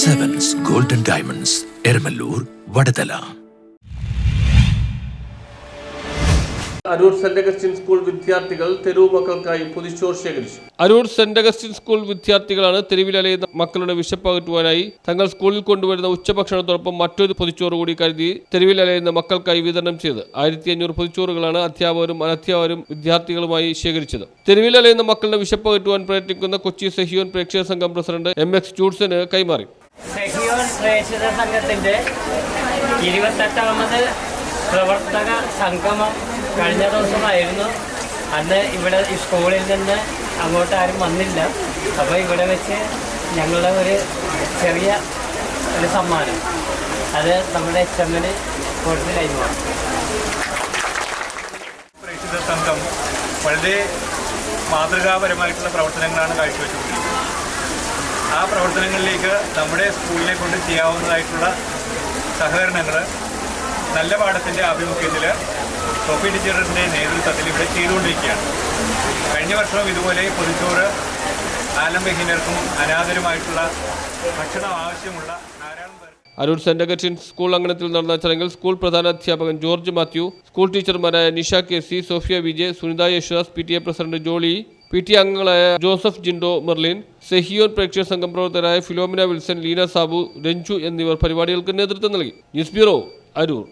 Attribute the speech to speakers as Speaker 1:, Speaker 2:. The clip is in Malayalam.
Speaker 1: Sevens Golden Diamonds, Ermalur, Vadadala.
Speaker 2: Aroor saint Augustine school വിദ്യാർത്ഥികൾ തെരുവ് മക്കൾക്കായി പൊതിച്ചോറ് ശേഖരിച്ചു. അരൂർ സെന്റ് അഗസ്റ്റിൻ സ്കൂൾ വിദ്യാർത്ഥികളാണ് തെരുവിലലയുന്ന മക്കളുടെ വിശപ്പകറ്റുവാനായി തങ്ങൾ സ്കൂളിൽ കൊണ്ടുവരുന്ന ഉച്ചഭക്ഷണത്തോടൊപ്പം മറ്റൊരു പൊതിച്ചോറ് കൂടി കരുതി തെരുവിലലയുന്ന മക്കൾക്കായി വിതരണം ചെയ്തത്. 1500 പൊതിച്ചോറുകളാണ് അധ്യാപകരും അനധ്യാപകരും വിദ്യാർത്ഥികളുമായി ശേഖരിച്ചത്. തെരുവിലലയുന്ന മക്കളുടെ വിശപ്പകറ്റുവാൻ പ്രയത്നിക്കുന്ന കൊച്ചി സെഹിയോൻ പ്രേക്ഷക സംഘം പ്രസിഡന്റ് MX ജൂഡ്സന് കൈമാറി.
Speaker 3: സെഹിയോൻ പ്രേക്ഷക സംഘത്തിന്റെ 28ാമത് പ്രവർത്തക സംഗമം കഴിഞ്ഞ ദിവസമായിരുന്നു. അന്ന് ഇവിടെ ഈ സ്കൂളിൽ നിന്ന് അങ്ങോട്ട് ആരും വന്നില്ല. അപ്പോൾ ഇവിടെ വെച്ച് ഞങ്ങളുടെ ഒരു ചെറിയ ഒരു സമ്മാനം അത് നമ്മുടെ HMന് കൊടുത്ത് കൈമാറും.
Speaker 4: പ്രേക്ഷിത സംഘം വളരെ മാതൃകാപരമായിട്ടുള്ള പ്രവർത്തനങ്ങളാണ് കാഴ്ചവെച്ചുകൊണ്ടിരിക്കുന്നത്. ആ പ്രവർത്തനങ്ങളിലേക്ക് നമ്മുടെ സ്കൂളിനെ കൊണ്ട് ചെയ്യാവുന്നതായിട്ടുള്ള സഹകരണങ്ങൾ നല്ല പാഠത്തിൻ്റെ ആഭിമുഖ്യത്തിൽ സോഫി ടീച്ചറിൻ്റെ നേതൃത്വത്തിൽ ഇവിടെ ചെയ്തുകൊണ്ടിരിക്കുകയാണ്. കഴിഞ്ഞ വർഷവും ഇതുപോലെ പൊതിച്ചോറ് ആലംബഹീനർക്കും അനാഥരുമായിട്ടുള്ള ഭക്ഷണം ആവശ്യമുള്ള ധാരാളം പേർ.
Speaker 2: അരൂർ സെന്റ് അഗസ്റ്റിൻ സ്കൂൾ അങ്കണത്തിൽ നടന്ന ചടങ്ങിൽ സ്കൂൾ പ്രധാനാധ്യാപകൻ ജോർജ് മാത്യു, സ്കൂൾ ടീച്ചർമാരായ Nisha KC, Sophia Vijay, Sunitha Yesudas, PTA president Jolly, PTA അംഗങ്ങളായ ജോസഫ് ജിൻഡോ മെർലിൻ, സെഹിയോൻ പ്രേക്ഷക സംഘം പ്രവർത്തകരായ ഫിലോമിന വിൽസൺ, ലീന സാബു, രഞ്ജു എന്നിവർ പരിപാടികൾക്ക് നേതൃത്വം നൽകി. News bureau, Aroor.